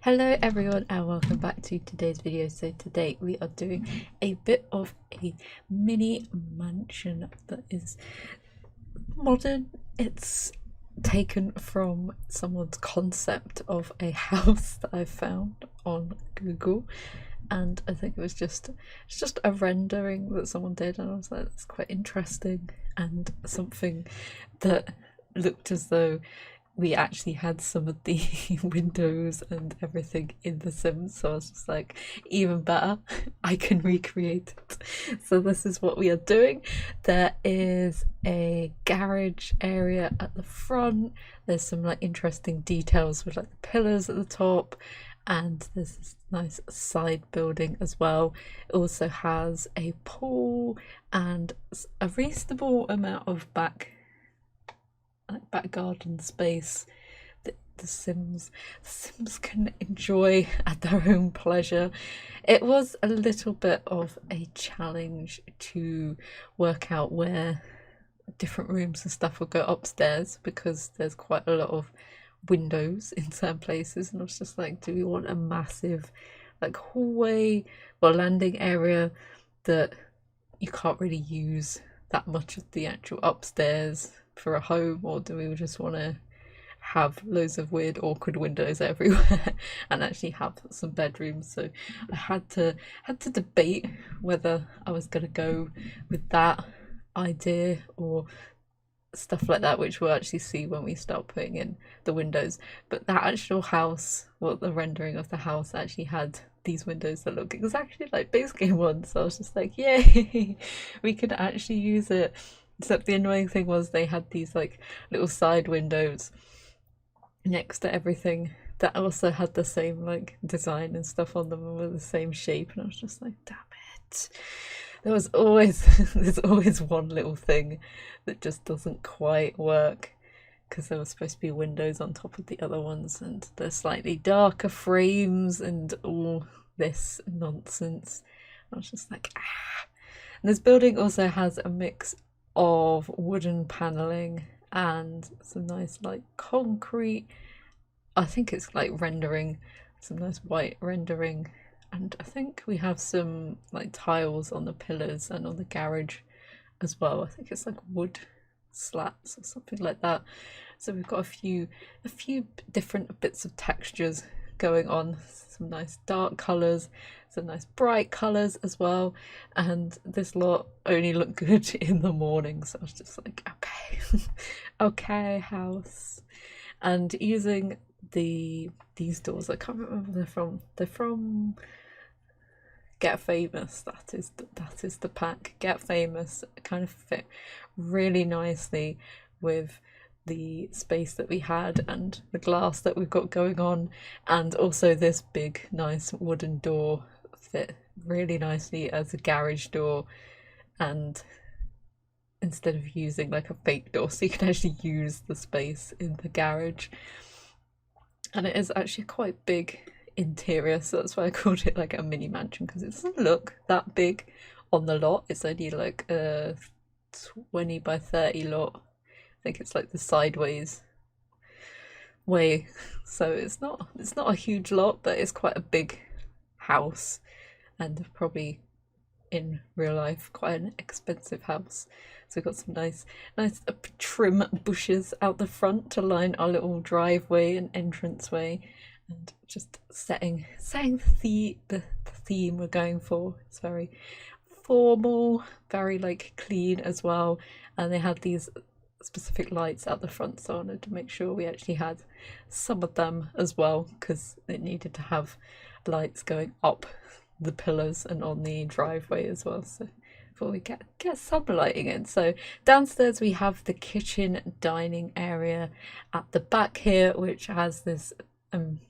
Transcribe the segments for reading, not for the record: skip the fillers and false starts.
Hello everyone and welcome back to today's video. So today we are doing a bit of a mini mansion that is modern. It's taken from someone's concept of a house that I found on Google, and I think it's just a rendering that someone did, and I was like, that's quite interesting and something that looked as though we actually had some of the windows and everything in The Sims, so I was just like, even better, I can recreate it. So this is what we are doing. There is a garage area at the front. There's some like interesting details with like the pillars at the top, and there's this nice side building as well. It also has a pool and a reasonable amount of back garden space that the Sims can enjoy at their own pleasure. It was a little bit of a challenge to work out where different rooms and stuff would go upstairs, because there's quite a lot of windows in certain places, and I was just like, do we want a massive like hallway or landing area that you can't really use that much of the actual upstairs for a home, or do we just want to have loads of weird awkward windows everywhere and actually have some bedrooms? So I had to debate whether I was going to go with that idea or stuff like that, which we'll actually see when we start putting in the windows. But that actual house, well, the rendering of the house actually had these windows that look exactly like base game ones, so I was just like, yay, we could actually use it. Except the annoying thing was they had these like little side windows next to everything that also had the same like design and stuff on them and were the same shape, and I was just like, damn it. There was always there's always one little thing that just doesn't quite work, because there were supposed to be windows on top of the other ones, and the slightly darker frames and all this nonsense. I was just like, ah. And this building also has a mix of wooden paneling and some nice like concrete, I think it's like rendering, some nice white rendering, and I think we have some like tiles on the pillars and on the garage as well. I think it's like wood slats or something like that. So we've got a few different bits of textures going on, some nice dark colours, some nice bright colours as well, and this lot only looked good in the morning, so I was just like, okay, okay, house. And using these doors, I can't remember they're from Get Famous. That is the pack. Get Famous kind of fit really nicely with the space that we had and the glass that we've got going on, and also this big nice wooden door fit really nicely as a garage door, and instead of using like a fake door, so you can actually use the space in the garage. And it is actually quite big interior, so that's why I called it like a mini mansion, because it doesn't look that big on the lot. It's only like a 20 by 30 lot. I think it's like the sideways way, so it's not a huge lot, but it's quite a big house, and probably in real life quite an expensive house. So we've got some nice trim bushes out the front to line our little driveway and entranceway, and just setting the theme we're going for. It's very formal, very like clean as well, and they had these specific lights out the front, so I wanted to make sure we actually had some of them as well, because it needed to have lights going up the pillars and on the driveway as well, so before we get some lighting in. So downstairs we have the kitchen dining area at the back here, which has this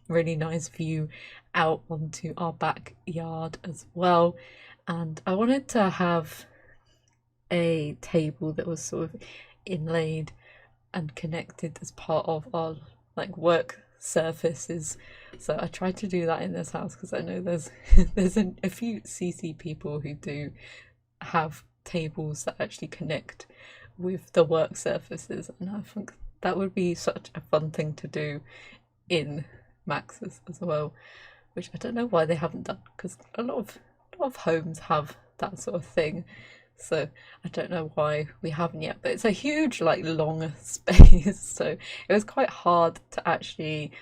really nice view out onto our backyard as well. And I wanted to have a table that was sort of inlaid and connected as part of our like work surfaces, so I tried to do that in this house, because I know there's a few CC people who do have tables that actually connect with the work surfaces, and I think that would be such a fun thing to do in maxes as well, which I don't know why they haven't done, because a lot of homes have that sort of thing. So I don't know why we haven't yet, but it's a huge, like, long space. So it was quite hard to actually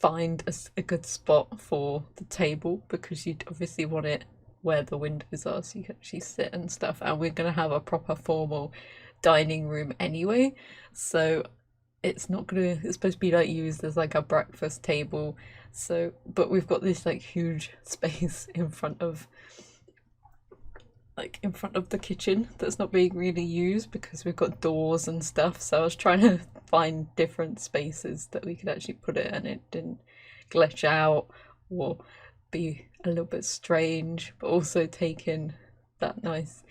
find a good spot for the table, because you'd obviously want it where the windows are so you can actually sit and stuff. And we're going to have a proper formal dining room anyway, so it's not gonna, it's supposed to be like used as like a breakfast table. So but we've got this like huge space in front of, like, in front of the kitchen that's not being really used because we've got doors and stuff. So I was trying to find different spaces that we could actually put it, and it didn't glitch out or be a little bit strange, but also take in that nice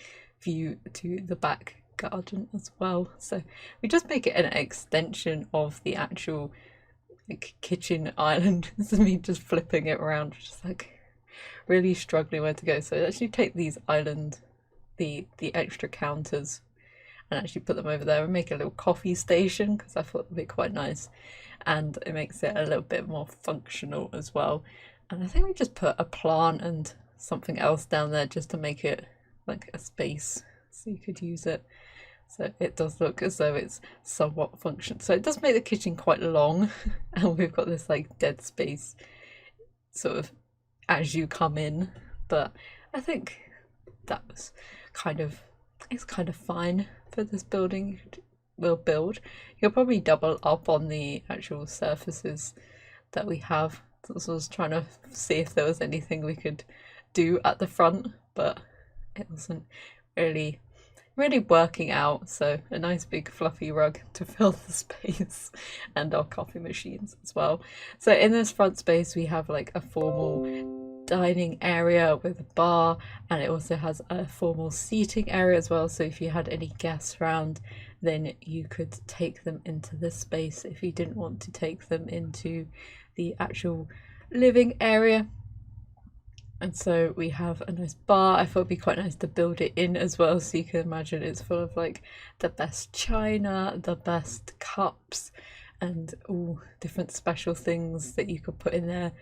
view to the back garden as well. So we just make it an extension of the actual, like, kitchen island. This is me just flipping it around, just like really struggling where to go. So I actually take these the extra counters and actually put them over there and make a little coffee station, because I thought it'd be quite nice, and it makes it a little bit more functional as well. And I think we just put a plant and something else down there just to make it like a space so you could use it. So it does look as though it's somewhat functional. So it does make the kitchen quite long, and we've got this like dead space sort of as you come in. But I think that was it's kind of fine for this building. We'll build. You'll probably double up on the actual surfaces that we have. So I was trying to see if there was anything we could do at the front, but it wasn't really working out. So a nice big fluffy rug to fill the space, and our coffee machines as well. So in this front space we have like a formal dining area with a bar, and it also has a formal seating area as well. So if you had any guests around, then you could take them into this space if you didn't want to take them into the actual living area. And so we have a nice bar. I thought it'd be quite nice to build it in as well, so you can imagine it's full of like the best china, the best cups, and all different special things that you could put in there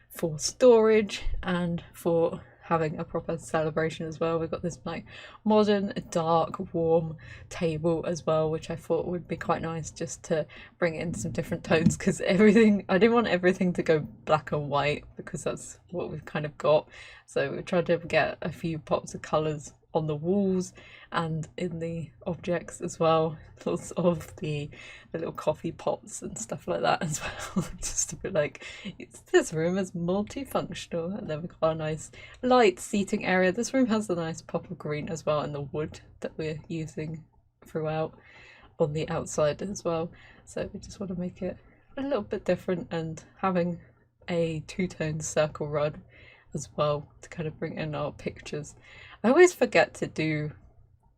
for storage and for having a proper celebration as well. We've got this like modern, dark, warm table as well, which I thought would be quite nice just to bring in some different tones, because I didn't want everything to go black and white, because that's what we've kind of got. So we tried to get a few pops of colours on the walls and in the objects as well, lots of the little coffee pots and stuff like that as well, just to be like, this room is multifunctional. And then we've got a nice light seating area. This room has a nice pop of green as well, and the wood that we're using throughout on the outside as well. So we just want to make it a little bit different, and having a two-tone circle rug as well to kind of bring in our pictures. I always forget to do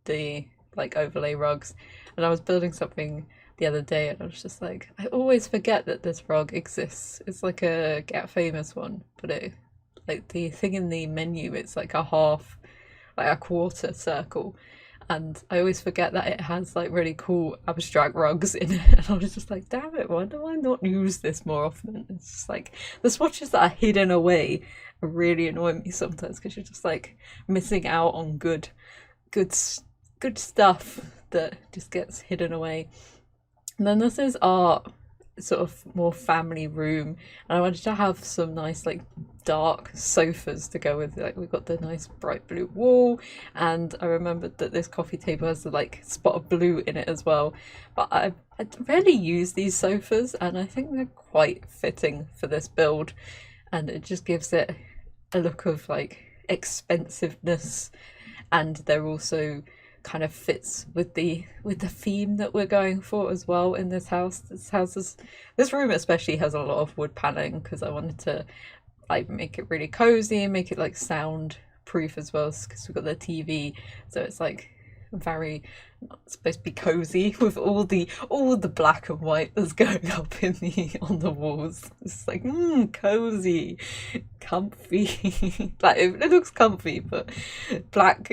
the like overlay rugs, and I was building something the other day and I was just like, I always forget that this rug exists. It's like a Get Famous one, but it, like, the thing in the menu, it's like a half, like a quarter circle, and I always forget that it has like really cool abstract rugs in it. And I was just like, damn it, why do I not use this more often? It's just like the swatches that are hidden away really annoy me sometimes, because you're just like missing out on good stuff that just gets hidden away. And then this is our sort of more family room, and I wanted to have some nice like dark sofas to go with it. Like, we've got the nice bright blue wall, and I remembered that this coffee table has the like spot of blue in it as well, but I rarely use these sofas, and I think they're quite fitting for this build, and it just gives it a look of like expensiveness, and they're also kind of fits with the theme that we're going for as well in this house. This room especially has a lot of wood paneling, because I wanted to like make it really cozy and make it like sound proof as well, because we've got the TV, so it's like very It's supposed to be cozy with all the black and white that's going up in the on the walls. It's like cozy, comfy. Like it looks comfy, but black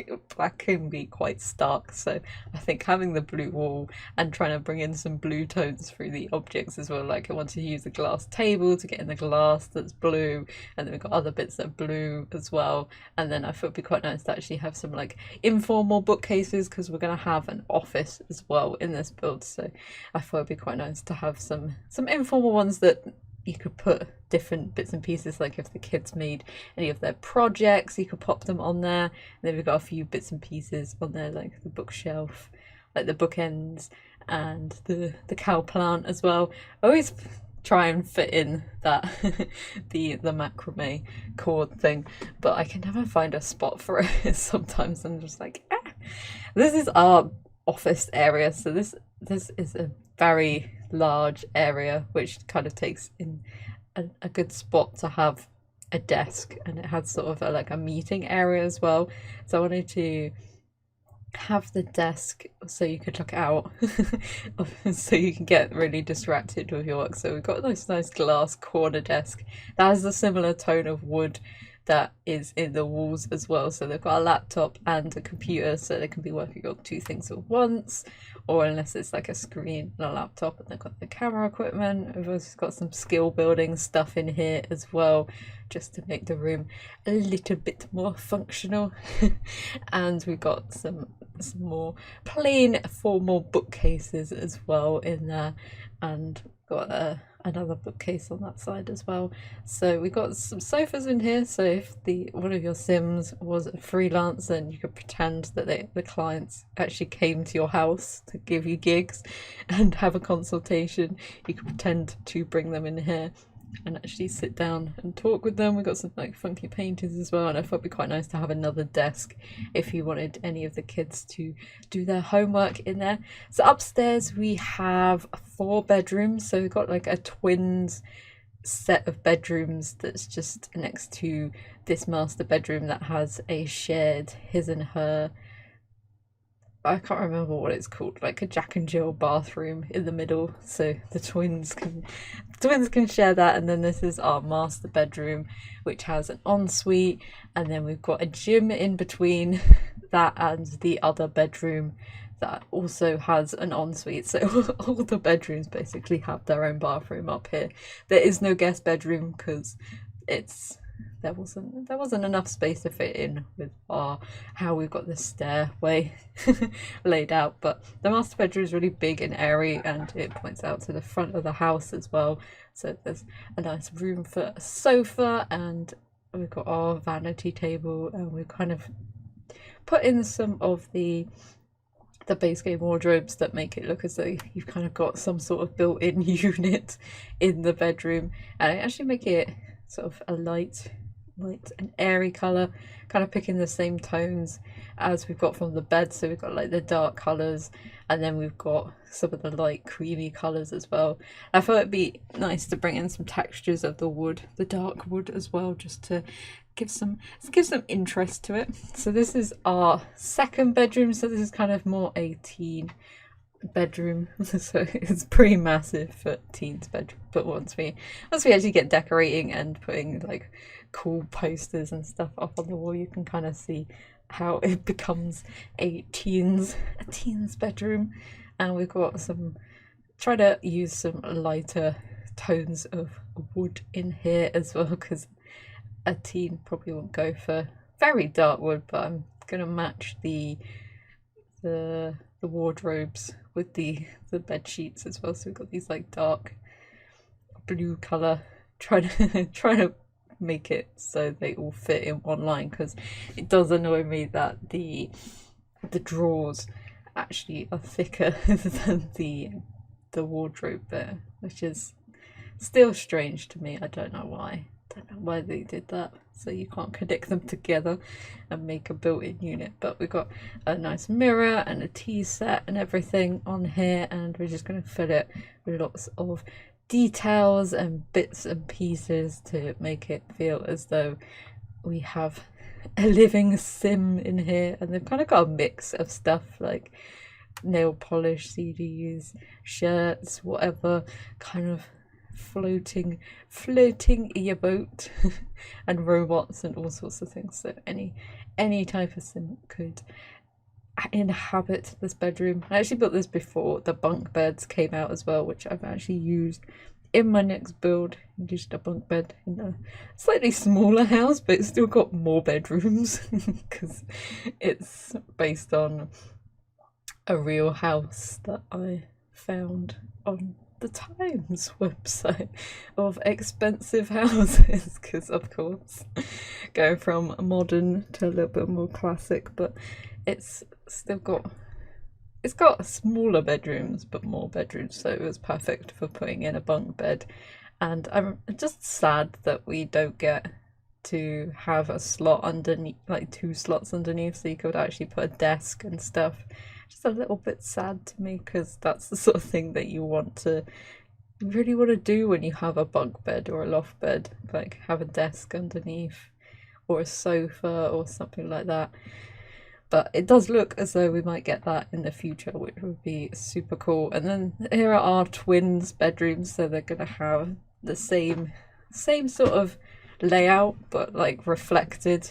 can be quite stark. So I think having the blue wall and trying to bring in some blue tones through the objects as well. Like I want to use a glass table to get in the glass that's blue, and then we've got other bits that are blue as well. And then I thought it'd be quite nice to actually have some like informal bookcases, because we're going to have an office as well in this build. So I thought it'd be quite nice to have some informal ones that you could put different bits and pieces, like if the kids made any of their projects, you could pop them on there. And then we've got a few bits and pieces on there, like the bookshelf, like the bookends, and the cow plant as well. I always try and fit in that the macrame cord thing, but I can never find a spot for it. Sometimes I'm just like, This is our office area, so this is a very large area, which kind of takes in a good spot to have a desk, and it had sort of like a meeting area as well. So I wanted to have the desk so you could look out so you can get really distracted with your work. So we've got this nice glass corner desk that has a similar tone of wood that is in the walls as well. So they've got a laptop and a computer, so they can be working on two things at once, or unless it's like a screen and a laptop. And they've got the camera equipment. We've also got some skill building stuff in here as well, just to make the room a little bit more functional. And we've got some more plain formal bookcases as well in there, and got another bookcase on that side as well. So we got some sofas in here, so if one of your Sims was a freelance, then you could pretend that the clients actually came to your house to give you gigs and have a consultation. You could pretend to bring them in here and actually sit down and talk with them. We've got some like funky paintings as well, and I thought it'd be quite nice to have another desk if you wanted any of the kids to do their homework in there. So upstairs we have 4 bedrooms, so we've got like a twins set of bedrooms that's just next to this master bedroom that has a shared his and her, I can't remember what it's called, like a Jack and Jill bathroom in the middle, so the twins can share that. And then this is our master bedroom, which has an ensuite, and then we've got a gym in between that and the other bedroom that also has an ensuite. So all the bedrooms basically have their own bathroom up here. There is no guest bedroom because there wasn't enough space to fit in with how we've got the stairway laid out. But the master bedroom is really big and airy, and it points out to the front of the house as well. So there's a nice room for a sofa, and we've got our vanity table, and we've kind of put in some of the base game wardrobes that make it look as though you've kind of got some sort of built-in unit in the bedroom, and actually make it sort of a light and airy colour, kind of picking the same tones as we've got from the bed. So we've got like the dark colours, and then we've got some of the light creamy colours as well. I thought it'd be nice to bring in some textures of the wood, the dark wood as well, just to give some interest to it. So this is our second bedroom, so this is kind of more a teen bedroom, so it's pretty massive for teens bedroom. But once we actually get decorating and putting like cool posters and stuff up on the wall, you can kind of see how it becomes a teens bedroom. And we've got try to use some lighter tones of wood in here as well, because a teen probably won't go for very dark wood, but I'm gonna match the wardrobes with the bed sheets as well. So we've got these like dark blue color, trying to make it so they all fit in one line, because it does annoy me that the drawers actually are thicker than the wardrobe there, which is still strange to me. I don't know why they did that, so you can't connect them together and make a built-in unit. But we've got a nice mirror and a tea set and everything on here, and we're just going to fill it with lots of details and bits and pieces to make it feel as though we have a living sim in here. And they've kind of got a mix of stuff, like nail polish, CDs, shirts, whatever, kind of floating in your boat, and robots and all sorts of things. So any type of sim could inhabit this bedroom. I actually built this before the bunk beds came out as well, which I've actually used in my next build. Used a bunk bed in a slightly smaller house, but it's still got more bedrooms because it's based on a real house that I found on the Times website of expensive houses, because of course going from modern to a little bit more classic, but it's still got smaller bedrooms but more bedrooms, so it was perfect for putting in a bunk bed. And I'm just sad that we don't get to have a slot underneath, like 2 slots underneath, so you could actually put a desk and stuff. Just a little bit sad to me, because that's the sort of thing that you really want to do when you have a bunk bed or a loft bed, like have a desk underneath or a sofa or something like that. But it does look as though we might get that in the future, which would be super cool. And then here are our twins' bedrooms, so they're gonna have the same sort of layout, but like reflected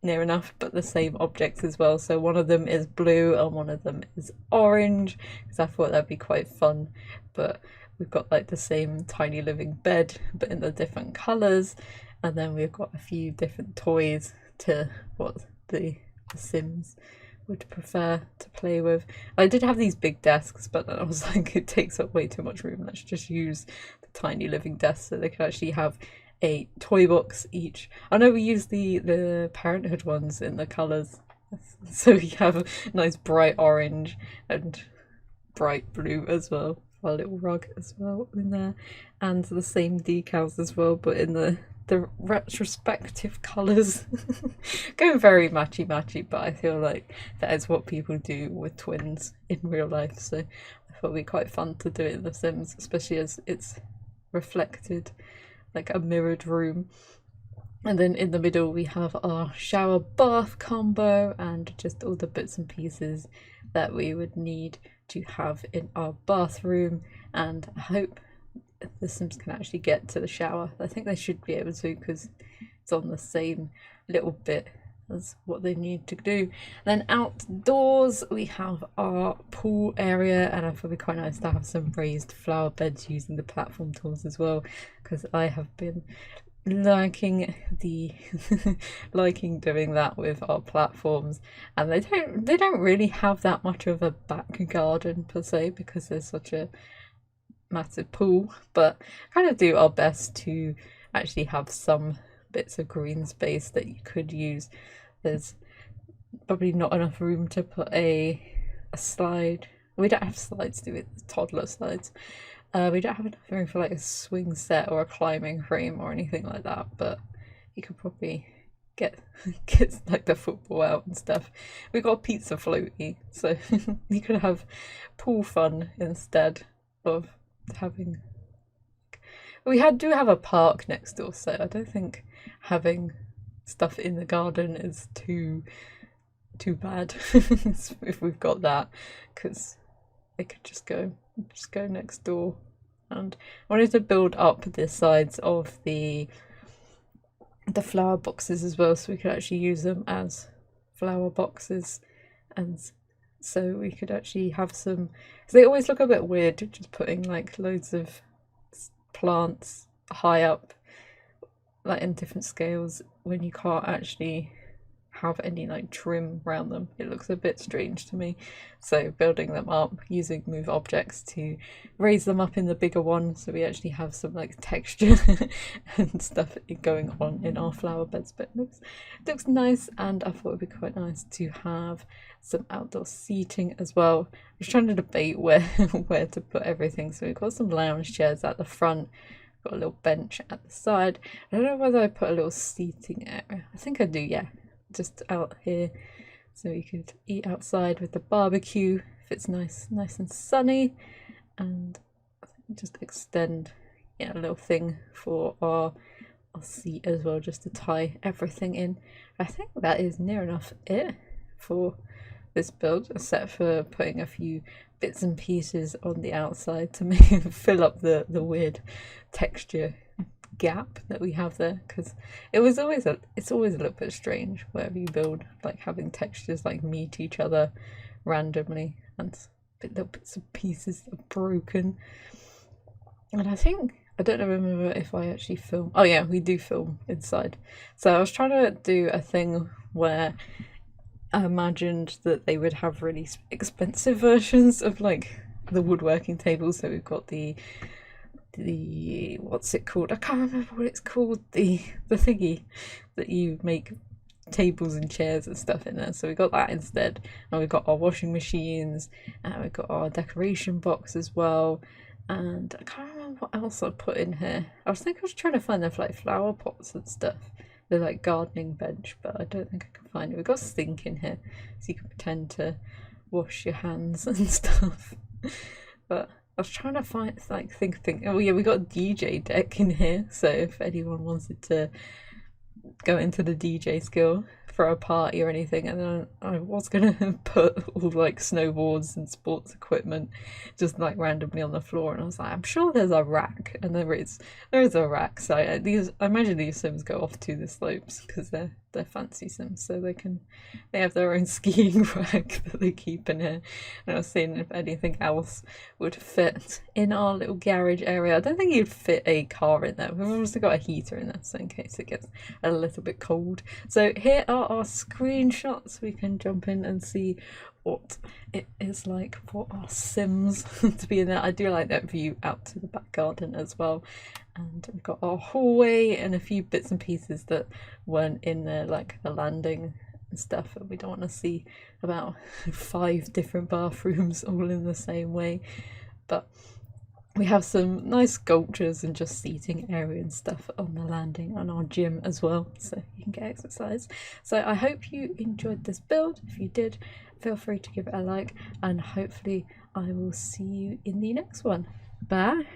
near enough, but the same objects as well. So one of them is blue and one of them is orange, because I thought that'd be quite fun. But we've got like the same tiny living bed, but in the different colours. And then we've got a few different toys to what the Sims would prefer to play with. I did have these big desks, but then I was like, it takes up way too much room. Let's just use the tiny living desk so they can actually have a toy box each. I know we use the Parenthood ones in the colours, so we have a nice bright orange and bright blue as well. Our little rug as well in there, and the same decals as well, but in the retrospective colours. Going very matchy, but I feel like that is what people do with twins in real life, so I thought it'd be quite fun to do it in The Sims, especially as it's reflected, like a mirrored room. And then in the middle we have our shower bath combo and just all the bits and pieces that we would need to have in our bathroom. And I hope the Sims can actually get to the shower. I think they should be able to, because it's on the same little bit as what they need to do. Then outdoors we have our pool area, and I thought it'd be quite nice to have some raised flower beds using the platform tools as well, because I have been liking doing that with our platforms, and they don't really have that much of a back garden per se, because there's such a massive pool, but kind of do our best to actually have some bits of green space that you could use. There's probably not enough room to put a slide. We don't have slides, do we? Toddler slides. We don't have enough room for like a swing set or a climbing frame or anything like that, but you could probably get like the football out and stuff. We got a pizza floaty, so you could have pool fun instead of having. We do have a park next door, so I don't think having stuff in the garden is too bad if we've got that, because they could just go next door. And I wanted to build up the sides of the flower boxes as well, so we could actually use them as flower boxes, and so we could actually have some, because they always look a bit weird just putting like loads of plants high up, like in different scales, when you can't actually have any like trim around them. It looks a bit strange to me, so building them up using move objects to raise them up in the bigger one, so we actually have some like texture and stuff going on in our flower beds. But it looks nice, and I thought it'd be quite nice to have some outdoor seating as well. I was trying to debate where to put everything, so we've got some lounge chairs at the front, got a little bench at the side. I don't know whether I put a little seating area. I think I do, yeah, just out here, so we could eat outside with the barbecue if it's nice and sunny. And I think just extend a little thing for our seat as well, just to tie everything in. I think that is near enough it for this build, except for putting a few bits and pieces on the outside to make fill up the weird texture gap that we have there, because it's always a little bit strange wherever you build, like having textures like meet each other randomly and little bits and pieces are broken. And I don't remember if I actually film. Oh yeah, we do film inside. So I was trying to do a thing where I imagined that they would have really expensive versions of like the woodworking tables. So we've got the what's it called? I can't remember what it's called. The thingy that you make tables and chairs and stuff in there. So we got that instead, and we've got our washing machines, and we've got our decoration box as well. And I can't remember what else I put in here. I was trying to find them for like flower pots and stuff. They're like gardening bench, but I don't think I can find it. We've got a sink in here, so you can pretend to wash your hands and stuff. But I was trying to find, like, think. Oh yeah, we got a DJ deck in here, so if anyone wanted to go into the DJ skill for a party or anything. And then I was gonna put all like snowboards and sports equipment just like randomly on the floor, and I was like, I'm sure there's a rack, and there is a rack. So I imagine these Sims go off to the slopes because they're fancy Sims, so they have their own skiing rack that they keep in here. And I was seeing if anything else would fit in our little garage area. I don't think you'd fit a car in there. We've also got a heater in there, so in case it gets a little bit cold. So here are our screenshots. We can jump in and see what it is like for our Sims to be in there. I do like that view out to the back garden as well. And we've got our hallway and a few bits and pieces that weren't in there, like the landing and stuff. And we don't want to see about 5 different bathrooms all in the same way. But we have some nice sculptures and just seating area and stuff on the landing, and our gym as well, so you can get exercise. So I hope you enjoyed this build. If you did, feel free to give it a like, and hopefully I will see you in the next one. Bye.